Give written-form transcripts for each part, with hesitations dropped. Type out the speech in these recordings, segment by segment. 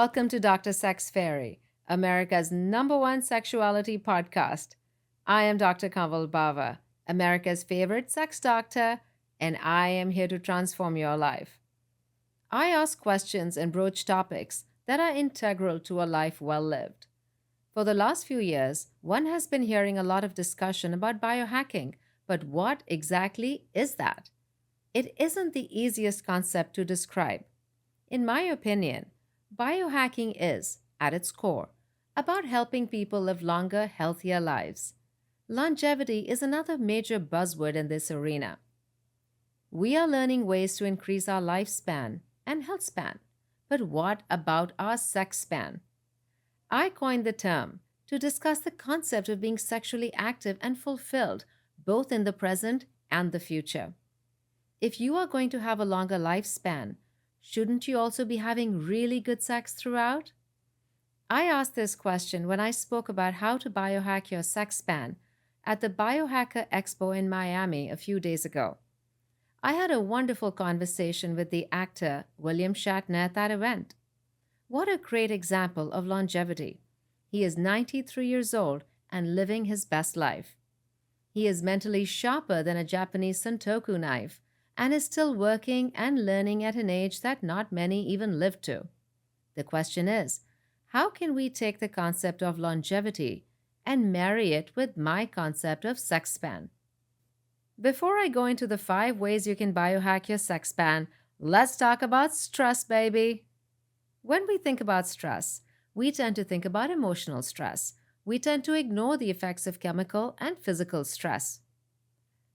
Welcome to Dr. Sex Fairy, America's #1 sexuality podcast. I am Dr. Kanwal Bava, America's favorite sex doctor, and I am here to transform your life. I ask questions and broach topics that are integral to a life well lived. For the last few years, one has been hearing a lot of discussion about biohacking, but what exactly is that? It isn't the easiest concept to describe. In my opinion, biohacking is, at its core, about helping people live longer, healthier lives. Longevity is another major buzzword in this arena. We are learning ways to increase our lifespan and health span. But what about our sex span? I coined the term to discuss the concept of being sexually active and fulfilled both in the present and the future. If you are going to have a longer lifespan, shouldn't you also be having really good sex throughout? I asked this question when I spoke about how to biohack your sex span at the Biohacker Expo in Miami a few days ago. I had a wonderful conversation with the actor William Shatner at that event. What a great example of longevity. He is 93 years old and living his best life. He is mentally sharper than a Japanese Santoku knife and is still working and learning at an age that not many even live to. The question is, how can we take the concept of longevity and marry it with my concept of sex span? Before I go into the 5 ways you can biohack your sex span, let's talk about stress, baby. When we think about stress, we tend to think about emotional stress. We tend to ignore the effects of chemical and physical stress.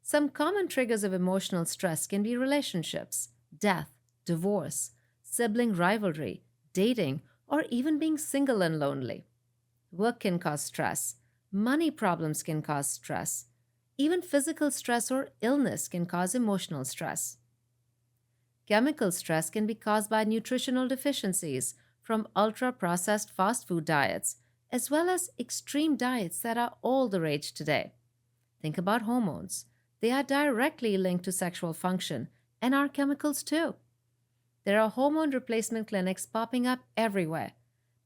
Some common triggers of emotional stress can be relationships, death, divorce, sibling rivalry, dating, or even being single and lonely. Work can cause stress. Money problems can cause stress. Even physical stress or illness can cause emotional stress. Chemical stress can be caused by nutritional deficiencies from ultra-processed fast food diets, as well as extreme diets that are all the rage today. Think about hormones. They are directly linked to sexual function and are chemicals too. There are hormone replacement clinics popping up everywhere,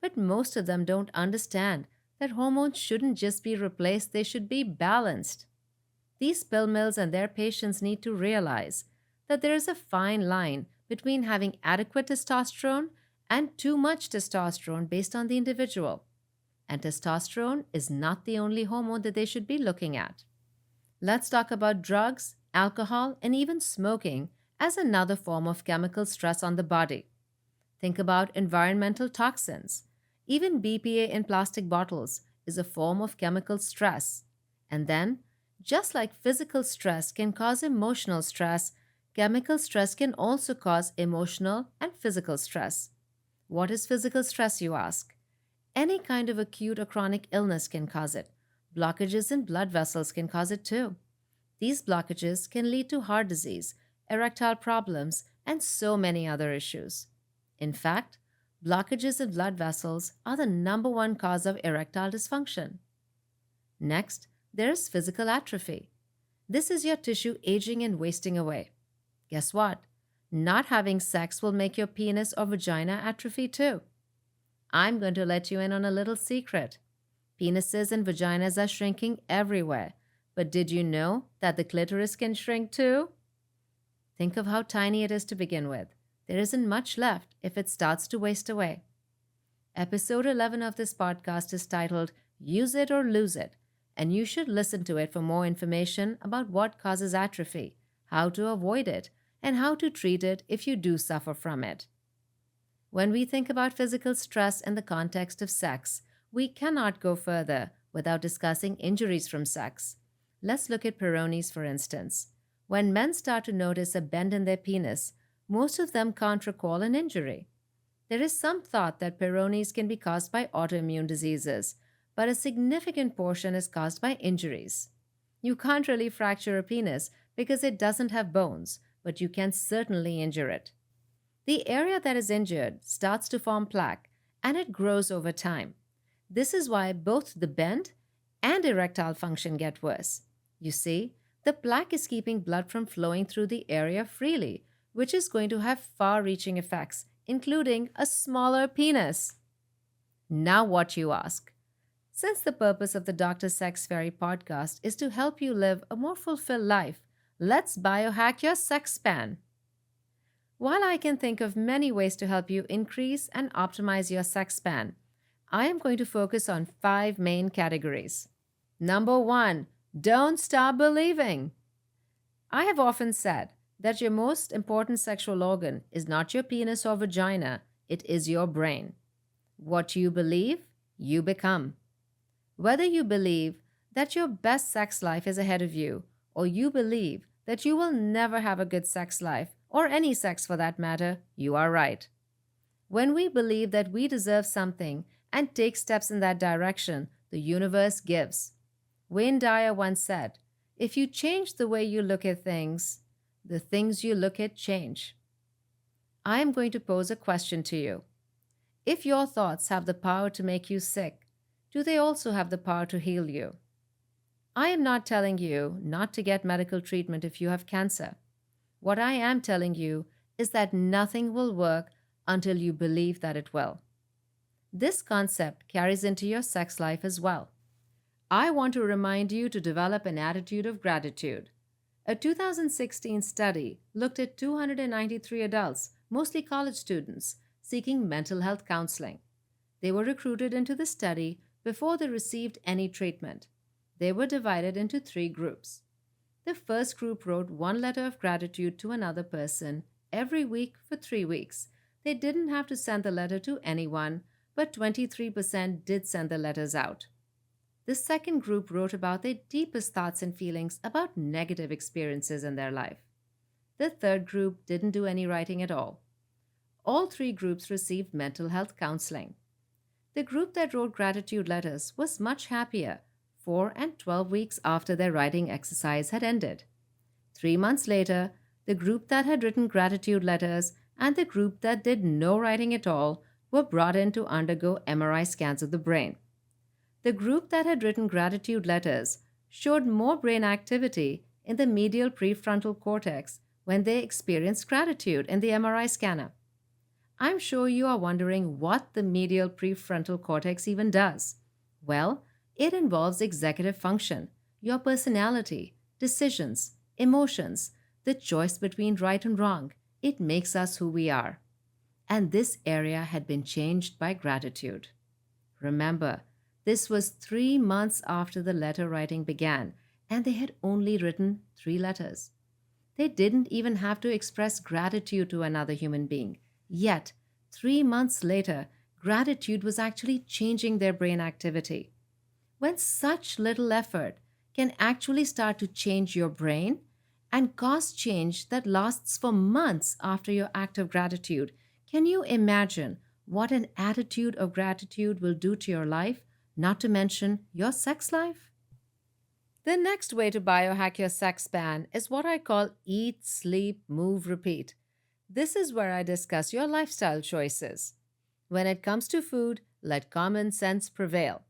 but most of them don't understand that hormones shouldn't just be replaced, they should be balanced. These pill mills and their patients need to realize that there is a fine line between having adequate testosterone and too much testosterone based on the individual. And testosterone is not the only hormone that they should be looking at. Let's talk about drugs, alcohol, and even smoking as another form of chemical stress on the body. Think about environmental toxins. Even BPA in plastic bottles is a form of chemical stress. And then, just like physical stress can cause emotional stress, chemical stress can also cause emotional and physical stress. What is physical stress, you ask? Any kind of acute or chronic illness can cause it. Blockages in blood vessels can cause it too. These blockages can lead to heart disease, erectile problems, and so many other issues. In fact, blockages in blood vessels are the #1 cause of erectile dysfunction. Next, there is physical atrophy. This is your tissue aging and wasting away. Guess what? Not having sex will make your penis or vagina atrophy too. I'm going to let you in on a little secret. Penises and vaginas are shrinking everywhere. But did you know that the clitoris can shrink too? Think of how tiny it is to begin with. There isn't much left if it starts to waste away. Episode 11 of this podcast is titled Use It or Lose It, and you should listen to it for more information about what causes atrophy, how to avoid it, and how to treat it if you do suffer from it. When we think about physical stress in the context of sex, we cannot go further without discussing injuries from sex. Let's look at Peyronie's, for instance. When men start to notice a bend in their penis, most of them can't recall an injury. There is some thought that Peyronie's can be caused by autoimmune diseases, but a significant portion is caused by injuries. You can't really fracture a penis because it doesn't have bones, but you can certainly injure it. The area that is injured starts to form plaque, and it grows over time. This is why both the bend and erectile function get worse. You see, the plaque is keeping blood from flowing through the area freely, which is going to have far-reaching effects, including a smaller penis. Now, what you ask? Since the purpose of the Dr. Sex Fairy podcast is to help you live a more fulfilled life, let's biohack your sex span. While I can think of many ways to help you increase and optimize your sex span, I am going to focus on five main categories. Number one, don't stop believing. I have often said that your most important sexual organ is not your penis or vagina, it is your brain. What you believe, you become. Whether you believe that your best sex life is ahead of you, or you believe that you will never have a good sex life, or any sex for that matter, you are right. When we believe that we deserve something and take steps in that direction, the universe gives. Wayne Dyer once said, if you change the way you look at things, the things you look at change. I am going to pose a question to you. If your thoughts have the power to make you sick, do they also have the power to heal you? I am not telling you not to get medical treatment if you have cancer. What I am telling you is that nothing will work until you believe that it will. This concept carries into your sex life as well. I want to remind you to develop an attitude of gratitude. A 2016 study looked at 293 adults, mostly college students, seeking mental health counseling. They were recruited into the study before they received any treatment. They were divided into three groups. The first group wrote one letter of gratitude to another person every week for 3 weeks. They didn't have to send the letter to anyone, but 23% did send the letters out. The second group wrote about their deepest thoughts and feelings about negative experiences in their life. The third group didn't do any writing at all. All three groups received mental health counseling. The group that wrote gratitude letters was much happier 4 and 12 weeks after their writing exercise had ended. 3 months later, the group that had written gratitude letters and the group that did no writing at all were brought in to undergo MRI scans of the brain. The group that had written gratitude letters showed more brain activity in the medial prefrontal cortex when they experienced gratitude in the MRI scanner. I'm sure you are wondering what the medial prefrontal cortex even does. Well, it involves executive function, your personality, decisions, emotions, the choice between right and wrong. It makes us who we are. And this area had been changed by gratitude. Remember, this was 3 months after the letter writing began, and they had only written 3 letters. They didn't even have to express gratitude to another human being. Yet, 3 months later, gratitude was actually changing their brain activity. When such little effort can actually start to change your brain and cause change that lasts for months after your act of gratitude, can you imagine what an attitude of gratitude will do to your life, not to mention your sex life? The next way to biohack your sex span is what I call eat, sleep, move, repeat. This is where I discuss your lifestyle choices. When it comes to food, let common sense prevail.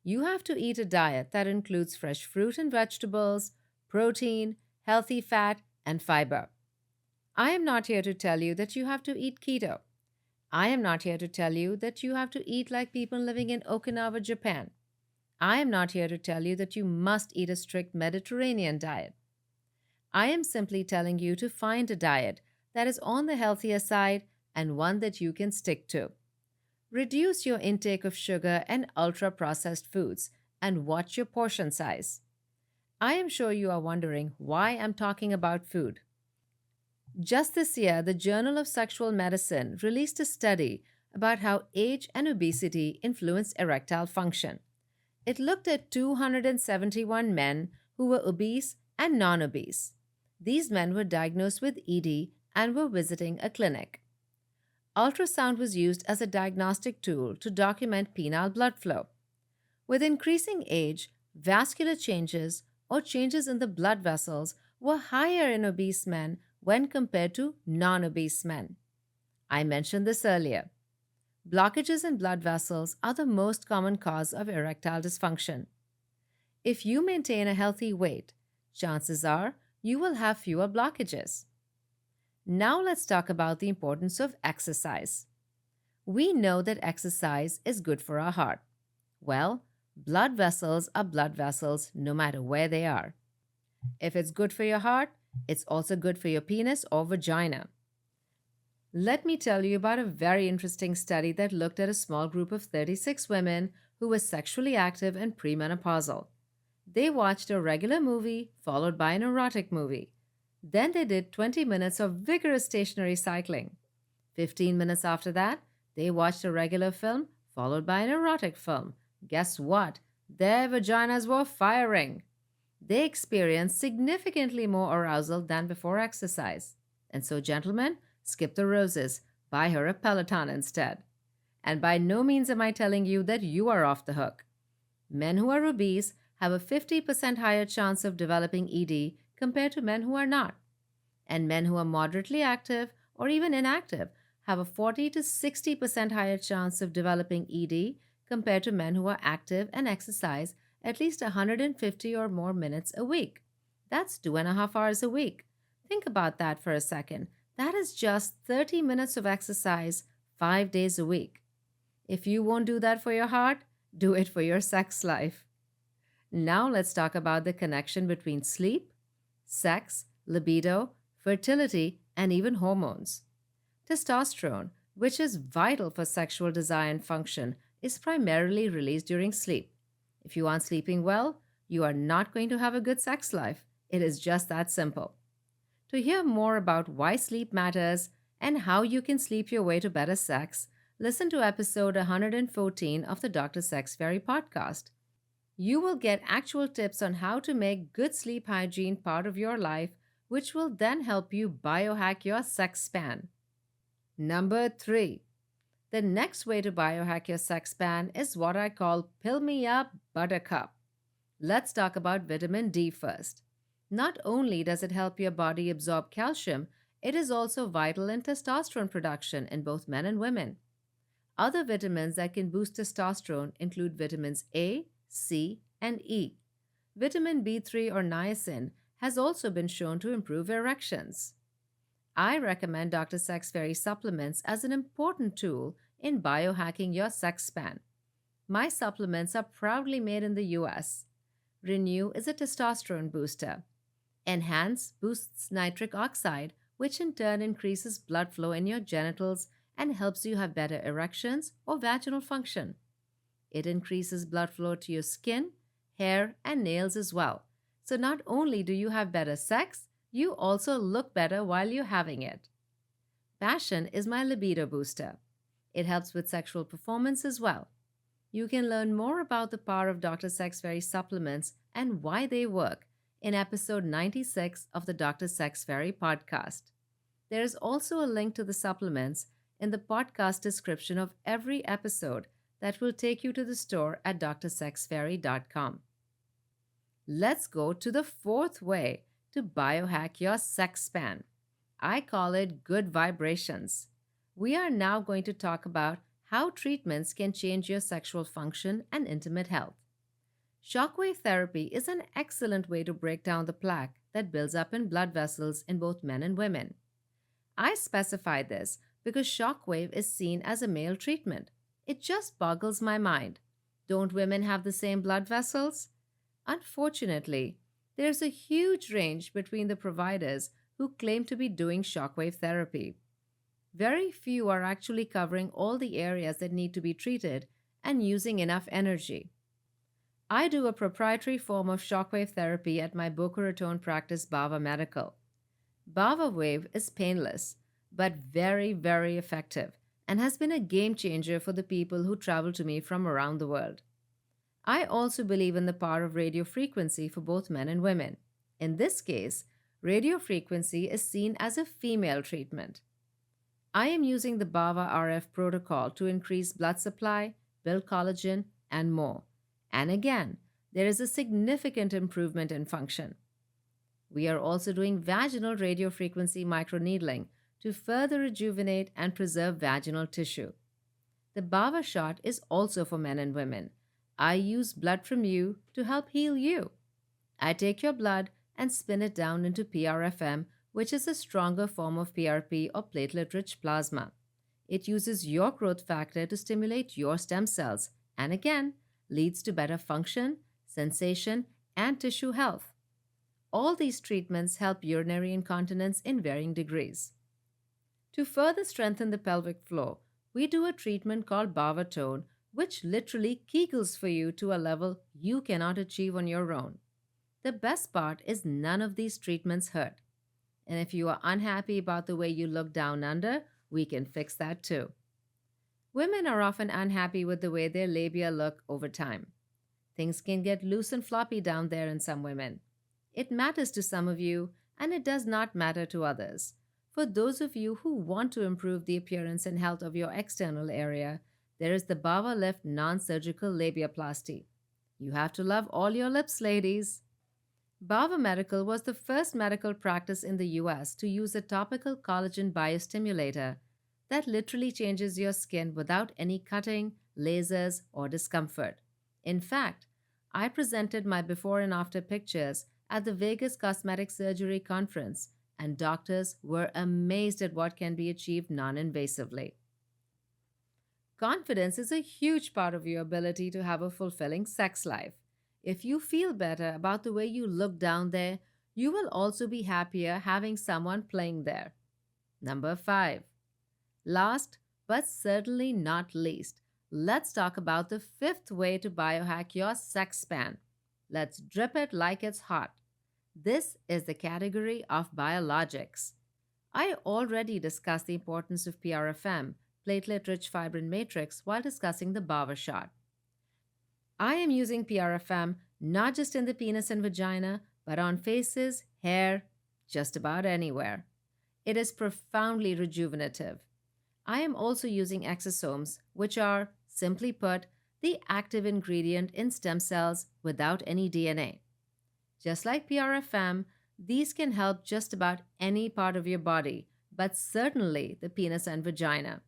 You have to eat a diet that includes fresh fruit and vegetables, protein, healthy fat, and fiber. I am not here to tell you that you have to eat keto. I am not here to tell you that you have to eat like people living in Okinawa, Japan. I am not here to tell you that you must eat a strict Mediterranean diet. I am simply telling you to find a diet that is on the healthier side and one that you can stick to. Reduce your intake of sugar and ultra-processed foods and watch your portion size. I am sure you are wondering why I'm talking about food. Just this year, the Journal of Sexual Medicine released a study about how age and obesity influence erectile function. It looked at 271 men who were obese and non-obese. These men were diagnosed with ED and were visiting a clinic. Ultrasound was used as a diagnostic tool to document penile blood flow. With increasing age, vascular changes or changes in the blood vessels were higher in obese men when compared to non-obese men. I mentioned this earlier. Blockages in blood vessels are the most common cause of erectile dysfunction. If you maintain a healthy weight, chances are you will have fewer blockages. Now let's talk about the importance of exercise. We know that exercise is good for our heart. Well, blood vessels are blood vessels no matter where they are. If it's good for your heart, it's also good for your penis or vagina. Let me tell you about a very interesting study that looked at a small group of 36 women who were sexually active and premenopausal. They watched a regular movie followed by an erotic movie. Then they did 20 minutes of vigorous stationary cycling. 15 minutes after that, they watched a regular film followed by an erotic film. Guess what? Their vaginas were firing. They experienced significantly more arousal than before exercise. And so, gentlemen, skip the roses, buy her a Peloton instead. And by no means am I telling you that you are off the hook. Men who are obese have a 50% higher chance of developing ED compared to men who are not. And men who are moderately active or even inactive have a 40 to 60% higher chance of developing ED compared to men who are active and exercise at least 150 or more minutes a week. That's 2.5 hours a week. Think about that for a second. That is just 30 minutes of exercise 5 days a week. If you won't do that for your heart, do it for your sex life. Now let's talk about the connection between sleep, sex, libido, fertility, and even hormones. Testosterone, which is vital for sexual desire and function, is primarily released during sleep. If you aren't sleeping well, you are not going to have a good sex life. It is just that simple. To hear more about why sleep matters and how you can sleep your way to better sex, listen to episode 114 of the Dr. Sex Fairy podcast. You will get actual tips on how to make good sleep hygiene part of your life, which will then help you biohack your sex span. Number 3. The next way to biohack your sex span is what I call Pill Me Up Buttercup. Let's talk about vitamin D first. Not only does it help your body absorb calcium, it is also vital in testosterone production in both men and women. Other vitamins that can boost testosterone include vitamins A, C, and E. Vitamin B3 or niacin has also been shown to improve erections. I recommend Dr. Sex Fairy supplements as an important tool in biohacking your sex span. My supplements are proudly made in the US. Renew is a testosterone booster. Enhance boosts nitric oxide, which in turn increases blood flow in your genitals and helps you have better erections or vaginal function. It increases blood flow to your skin, hair, and nails as well. So not only do you have better sex, you also look better while you're having it. Passion is my libido booster. It helps with sexual performance as well. You can learn more about the power of Dr. Sex Fairy supplements and why they work in episode 96 of the Dr. Sex Fairy podcast. There is also a link to the supplements in the podcast description of every episode that will take you to the store at drsexfairy.com. Let's go to the fourth way to biohack your sex span. I call it good vibrations. We are now going to talk about how treatments can change your sexual function and intimate health. Shockwave therapy is an excellent way to break down the plaque that builds up in blood vessels in both men and women. I specify this because shockwave is seen as a male treatment. It just boggles my mind. Don't women have the same blood vessels? Unfortunately, there's a huge range between the providers who claim to be doing shockwave therapy. Very few are actually covering all the areas that need to be treated and using enough energy. I do a proprietary form of shockwave therapy at my Boca Raton practice, Bava Medical. Bava Wave is painless, but very, very effective and has been a game changer for the people who travel to me from around the world. I also believe in the power of radio frequency for both men and women. In this case, radio frequency is seen as a female treatment. I am using the Bava RF protocol to increase blood supply, build collagen, and more. And again, there is a significant improvement in function. We are also doing vaginal radiofrequency microneedling to further rejuvenate and preserve vaginal tissue. The Bava shot is also for men and women. I use blood from you to help heal you. I take your blood and spin it down into PRFM, which is a stronger form of PRP or platelet rich plasma. It uses your growth factor to stimulate your stem cells and again leads to better function, sensation, and tissue health. All these treatments help urinary incontinence in varying degrees. To further strengthen the pelvic floor, we do a treatment called Bava tone, which literally kegels for you to a level you cannot achieve on your own. The best part is none of these treatments hurt. And if you are unhappy about the way you look down under, we can fix that too. Women are often unhappy with the way their labia look over time. Things can get loose and floppy down there in some women. It matters to some of you, and it does not matter to others. For those of you who want to improve the appearance and health of your external area, there is the Bava Lift non-surgical labiaplasty. You have to love all your lips, ladies. Bava Medical was the first medical practice in the US to use a topical collagen biostimulator that literally changes your skin without any cutting, lasers, or discomfort. In fact, I presented my before and after pictures at the Vegas Cosmetic Surgery Conference, and doctors were amazed at what can be achieved non invasively. Confidence is a huge part of your ability to have a fulfilling sex life. If you feel better about the way you look down there, you will also be happier having someone playing there. Number 5. Last but certainly not least, let's talk about the fifth way to biohack your SexSpan. Let's drip it like it's hot. This is the category of biologics. I already discussed the importance of PRFM, platelet-rich fibrin matrix, while discussing the Bava shot. I am using PRFM not just in the penis and vagina, but on faces, hair, just about anywhere. It is profoundly rejuvenative. I am also using exosomes, which are, simply put, the active ingredient in stem cells without any DNA. Just like PRFM, these can help just about any part of your body, but certainly the penis and vagina.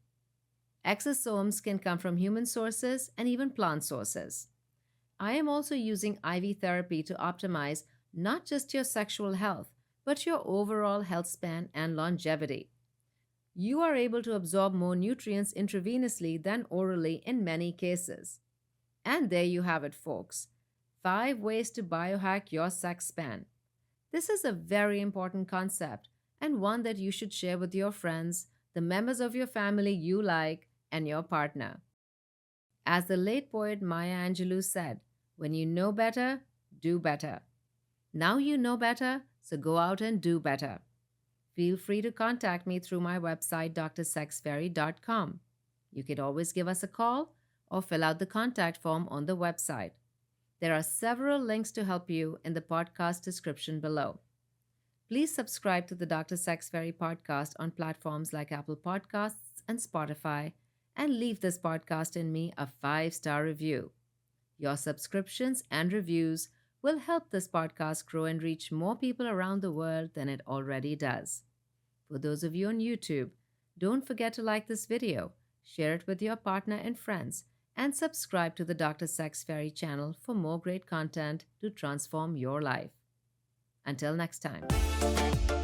Exosomes can come from human sources and even plant sources. I am also using IV therapy to optimize not just your sexual health, but your overall health span and longevity. You are able to absorb more nutrients intravenously than orally in many cases. And there you have it, folks. 5 ways to biohack your sex span. This is a very important concept and one that you should share with your friends, the members of your family you like, and your partner. As the late poet Maya Angelou said, when you know better, do better. Now you know better, so go out and do better. Feel free to contact me through my website, drsexfairy.com. You can always give us a call or fill out the contact form on the website. There are several links to help you in the podcast description below. Please subscribe to the Dr. Sex Fairy podcast on platforms like Apple Podcasts and Spotify, and leave this podcast and me a 5-star review. Your subscriptions and reviews will help this podcast grow and reach more people around the world than it already does. For those of you on YouTube, don't forget to like this video, share it with your partner and friends, and subscribe to the Dr. Sex Fairy channel for more great content to transform your life. Until next time.